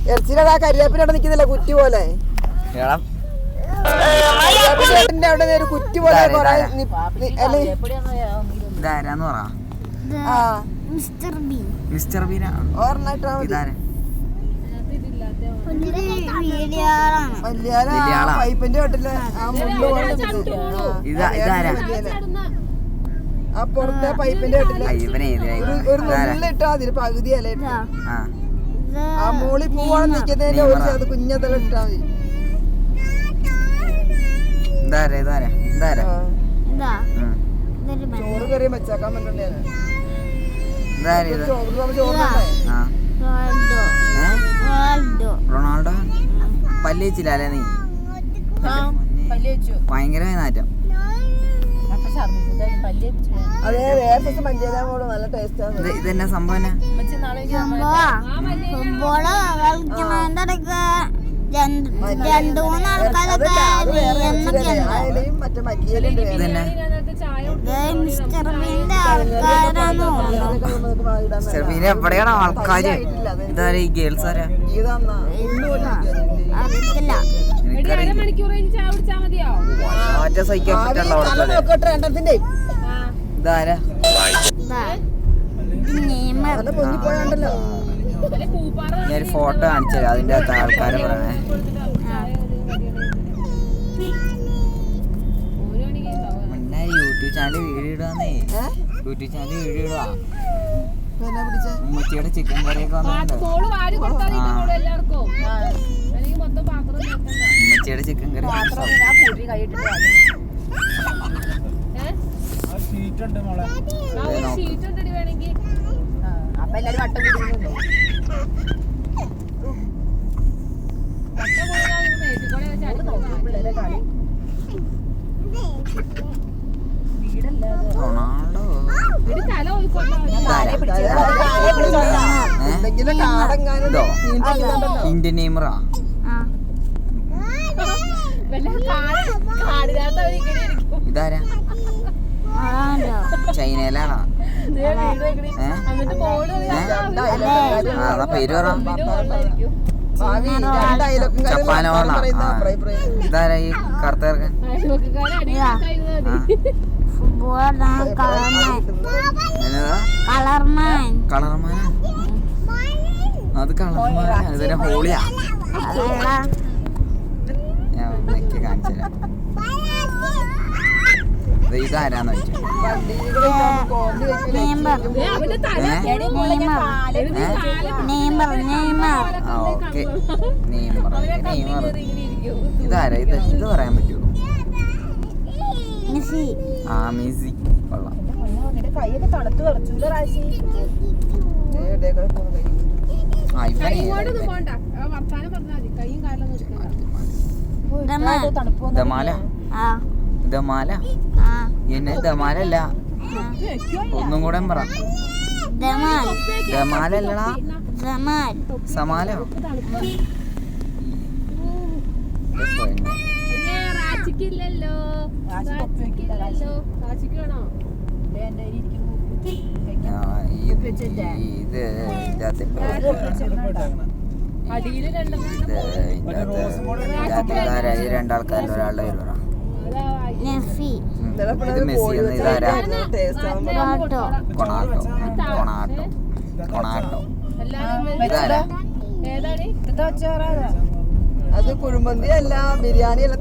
ഇറച്ചിയുടെ ആ കരിവേപ്പിനോടെ നിക്കുന്നില്ല കുറ്റി പോലെ. അവിടെ ഒരു കുറ്റി പോലെ ഇതാരാന്ന് പറ. മിസ്റ്റർ ബീൻ പൈപ്പിന്റെ ചോട്ടില് ആ മുള്ളു ഇതാരാ? ആ പുറത്തെ പൈപ്പിന്റെ ചോട്ടില് ഒരു മുള്ളിട്ടോ അതിന് പകുതി ഇല ഇട്ടു. ആ മോളി പൂവാണ് നിക്കുന്നതിന്റെ ഒരു അത് കുഞ്ഞതല ഇട്ടാ മതി. ചോറ് കറിയും വെച്ചാക്കാൻ പറ്റണ്ടേ? റൊണാൾഡോ പല്ലിച്ചില്ലേ നീ? ഭയങ്കരമായ നാറ്റം. അതെ വേറെ മഞ്ചേരാമോള് നല്ല ടേസ്റ്റാണ്. ഇതെന്നെ സംഭവം എവിടെയാണ് ആൾക്കാര്? ഇതാരാ ഈ ഗേൾസ് ആരാ? സഹിക്കാൻ പറ്റുള്ള ഇതാരാ? ഞാനൊരു ഫോട്ടോ കാണിച്ചത് അതിന്റെ അകത്ത് ആൾക്കാരെ പറയണേ. മുന്നേ യൂട്യൂബ് ചാനൽ വീഡിയോ ഇടാന്നേ. യൂട്യൂബ് ചാനൽ വീഡിയോ ഇടുവാ. ഉമ്മച്ചിയുടെ ചിക്കൻ കറിയൊക്കെ വന്നിട്ടുണ്ട്. ഉമ്മച്ചിയുടെ ചിക്കൻ കറി റൊണാൾഡോ ഇന്ത്യൻ നെയ്മറാ? ഇതാരാ? ചൈനയിലാണോ? പേര് പറ. ജപ്പാനോണ. ഇതാരാ ഈ കറുത്തർക്കൻ? കളർമാനാ? അത് കളർമാനാ. ഇതിനെ ഹോളിയാ. ഞാൻ കാണിച്ചു തരാം. ഇതാരാന്ന് വെച്ചു. ഇതാരാ? ഇത് പറയാൻ പറ്റുമോ? ആ മെസ്സി. കൊള്ളാം. ദമാല എന്നെ ദമാലല്ല, ഒന്നും കൂടെ പറ. ദമാലല്ലടാ, സമാലോ? രണ്ടാൾക്കാരിൽ ഒരാളുടെ പേര് പറ. ഇത് മെസ്സി. ഇതാരാ? കൊണാട്ടോ. ഇതാരാ? അത് കുഴിമന്തി അല്ല, ബിരിയാണി അല്ല.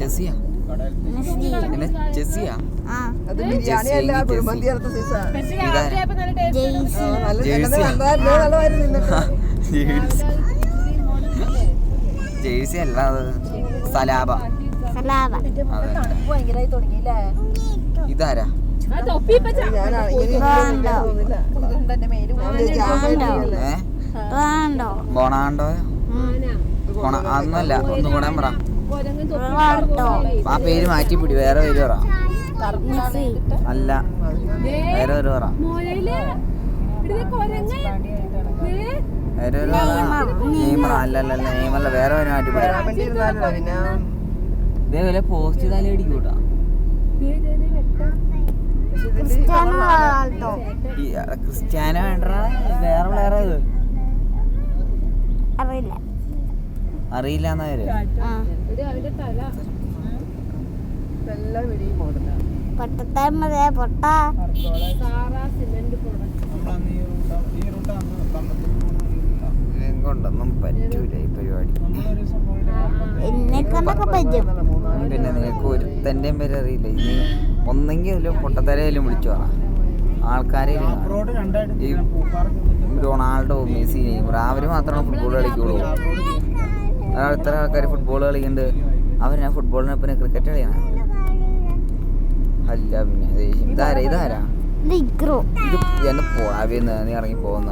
ചെസ്സിയാ? ചെസ്സിയാ? അത് ബിരിയാണി അല്ല, കുഴിമന്തി അല്ല. ജേഴ്സി അല്ല, സലാബ. ഇതാരാ? ബൊണാണ്ടോ? അതൊന്നല്ല, ഒന്നും കൂടെ പറ. ആ പേര് മാറ്റിപ്പിടി, വേറെ പേര് പറ. അല്ല, വേറെ ഒരു പറ. നെയ്മർ അല്ലല്ല, നെയ്മറല്ല, വേറെ പേര് മാറ്റിപ്പിടി. ഇതേപോലെ പോസ്റ്റ് തല അടിക്കൂട്ടാ. ക്രിസ്ത്യാനോ വേണ്ടടാ, വേറെ പ്ലെയർ ഇത് അറിയില്ല. അറിയില്ല എന്നവര്. പൊട്ടത്താൻ മതി പൊട്ട. കൊണ്ടൊന്നും പറ്റൂല ഈ പരിപാടി. എന്നെ കൊണ്ടൊക്കെ പറ്റും. പിന്നെ നിനക്ക് ഒരുത്തൻ്റെയും പേര് അറിയില്ല. ഇനി ഒന്നെങ്കിലും പൊട്ടത്തരയിലും വിളിച്ചു പറ ആൾക്കാരെ. ഈ റൊണാൾഡോ, മെസ്സി, നെയ്മർ അവര് മാത്രമാണ് ഫുട്ബോൾ കളിക്കുള്ളൂ. ഇത്ര ആൾക്കാർ ഫുട്ബോൾ കളിക്കുന്നുണ്ട്. അവരാ ഫുട്ബോളിനൊപ്പം ക്രിക്കറ്റ് കളിയാണ്. അല്ല പിന്നെ ഇതാരാ ഇത് എന്നെ പോടാ നീ ഇറങ്ങി പോകുന്ന